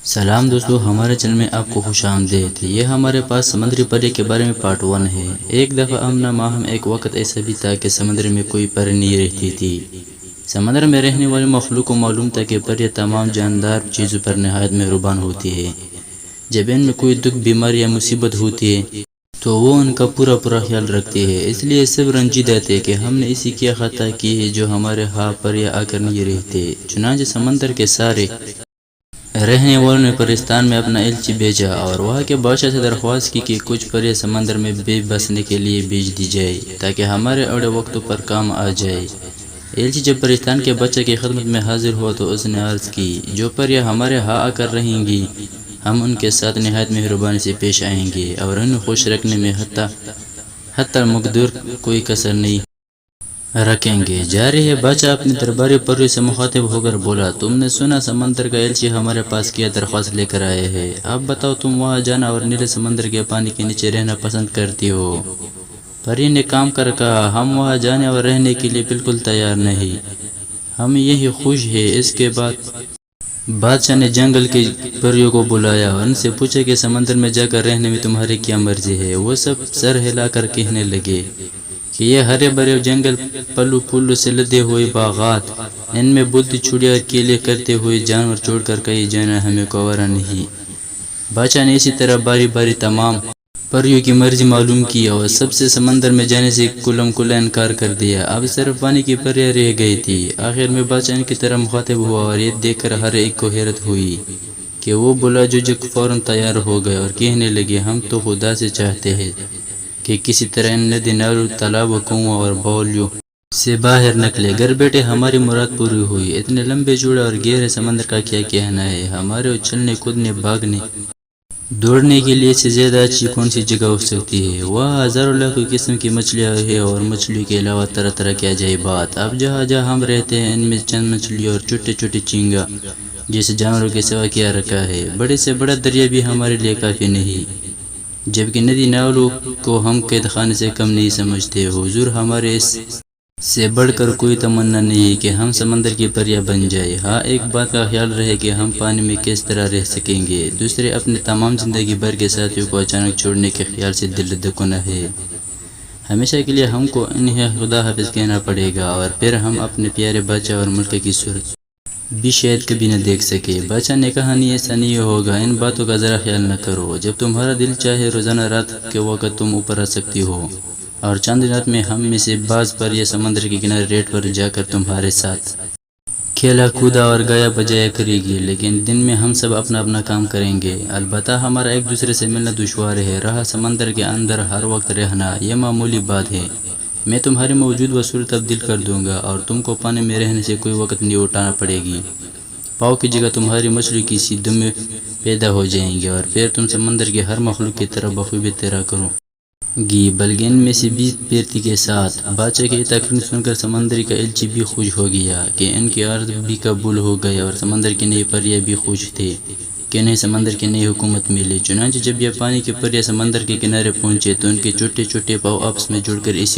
سلام دوستو، ہمارے چینل میں آپ کو خوش آمدید۔ یہ ہمارے پاس سمندری پری کے بارے میں پارٹ 1 ہے۔ ایک دفعہ امنا ماہم ایک وقت ایسا بھی تھا کہ سمندر میں کوئی پری نہیں رہتی تھی۔ سمندر میں رہنے والے مخلوق کو معلوم تھا کہ پریاں تمام جاندار چیزوں پر نہایت مہربان ہوتی ہے۔ جب ان میں کوئی دکھ، بیماری یا مصیبت ہوتی ہے تو وہ ان کا پورا خیال رکھتے ہیں۔ اس لیے سب رنجیدہ تھے کہ ہم نے ایسی کیا خطا کی ہے جو ہمارے ہاں پریاں آ کر نہیں رہتے۔ چنانچہ سمندر کے سارے رہنے والوں نے پرستان میں اپنا ایلچی بھیجا اور وہاں کے بادشاہ سے درخواست کی کہ کچھ پریاں سمندر میں بے بسنے کے لیے بھیج دی جائے تاکہ ہمارے اڑے وقتوں پر کام آ جائے۔ ایلچی جب پرستان کے بادشاہ کی خدمت میں حاضر ہوا تو اس نے عرض کی، جو پریاں ہمارے ہاں آ کر رہیں گی ہم ان کے ساتھ نہایت مہربانی سے پیش آئیں گے اور انہیں خوش رکھنے میں حتی مقدور کوئی کسر نہیں رکھیں گے۔ جاری ہے بادشاہ اپنے درباری پریوں سے مخاطب ہو کر بولا، تم نے سنا سمندر کا ایلچی ہمارے پاس کیا درخواست لے کر آئے ہیں۔ اب بتاؤ، تم وہاں جانا اور نیلے سمندر کے پانی کے نیچے رہنا پسند کرتی ہو؟ پری نے کام کر کہا، ہم وہاں جانے اور رہنے کے لیے بالکل تیار نہیں، ہم یہی خوش ہیں۔ اس کے بعد بادشاہ نے جنگل کے پریوں کو بلایا اور ان سے پوچھا کہ سمندر میں جا کر رہنے میں تمہاری کیا مرضی ہے۔ وہ سب سر ہلا کر کہنے لگے کہ یہ ہرے بھرے جنگل، پھلوں پھولوں سے لدے ہوئے باغات، ان میں بلتی چڑیا اور کیلے کرتے ہوئے جانور چھوڑ کر کہیں جانا ہمیں گوارا نہیں۔ بادشاہ نے اسی طرح باری باری تمام پریوں کی مرضی معلوم کی اور سب سے سمندر میں جانے سے کلم کلا انکار کر دیا۔ اب صرف پانی کی پریاں رہ گئی تھی۔ آخر میں بادشاہ ان کی طرح مخاطب ہوا اور یہ دیکھ کر ہر ایک کو حیرت ہوئی کہ وہ بلا جو فوراً تیار ہو گئے اور کہنے لگے، ہم تو خدا سے چاہتے ہیں کہ کسی طرح ان ندی نالوں، تالابوں، کنواں اور باولیوں سے باہر نکلے۔ گھر بیٹھے ہماری مراد پوری ہوئی۔ اتنے لمبے چوڑے اور گہرے سمندر کا کیا کہنا ہے؟ ہمارے اچھلنے، کودنے، بھاگنے، دوڑنے کے لیے سے زیادہ اچھی کون سی جگہ ہو سکتی ہے؟ وہاں ہزاروں لاکھوں قسم کی مچھلیاں ہیں اور مچھلیوں کے علاوہ طرح طرح کی عجائب بات۔ اب جہاں ہم رہتے ہیں ان میں چند مچھلیاں اور چھوٹے چھوٹے چینگا جیسے جانوروں کے سوا کیا رکھا ہے؟ بڑے سے بڑا دریا بھی ہمارے لیے کافی نہیں، جبکہ ندی نالوں کو ہم قید خانے سے کم نہیں سمجھتے۔ حضور، ہمارے اس سے بڑھ کر کوئی تمنا نہیں کہ ہم سمندر کی پریاں بن جائیں۔ ہاں، ایک بات کا خیال رہے کہ ہم پانی میں کس طرح رہ سکیں گے۔ دوسرے، اپنے تمام زندگی بھر کے ساتھیوں کو اچانک چھوڑنے کے خیال سے دل دکنا ہے۔ ہمیشہ کے لیے ہم کو انہیں خدا حافظ کہنا پڑے گا اور پھر ہم اپنے پیارے بادشاہ اور ملک کی صورت بھی شاید کبھی نہ دیکھ سکے۔ بادشاہ نے کہا، نہیں، ایسا نہیں ہوگا، ان باتوں کا ذرا خیال نہ کرو۔ جب تمہارا دل چاہے روزانہ رات کے وقت تم اوپر آ سکتی ہو اور چاند رات میں ہم میں سے بعض پریاں سمندر کے کنارے ریت پر جا کر تمہارے ساتھ کھیلا کودا اور گایا بجایا کرے گی، لیکن دن میں ہم سب اپنا اپنا کام کریں گے۔ البتہ ہمارا ایک دوسرے سے ملنا دشوار ہے۔ رہا سمندر کے اندر ہر وقت رہنا، یہ معمولی بات ہے۔ میں تمہاری موجود و صورت تبدیل کر دوں گا اور تم کو پانی میں رہنے سے کوئی وقت نہیں اٹھانا پڑے گی۔ پاؤں کی جگہ تمہاری مچھلی کی سی دمیں پیدا ہو جائیں گے اور پھر تم سمندر کے ہر مخلوق کی طرح بخوبی تیرا کرو گی، بلکہ ان میں سے بھی پیرتی کے ساتھ۔ بادشاہ کی تقریر سن کر سمندری کا ایلچی بھی خوش ہو گیا کہ ان کی عرض بھی قبول ہو گئی اور سمندر کی نئی پریاں بھی خوش تھے کہ انہیں سمندر کی نئی حکومت ملی۔ چنانچہ جب یہ پانی کی پریاں سمندر کے کنارے پہنچے تو ان کے چھوٹے چھوٹے پاؤں آپس میں جڑ کر ایسی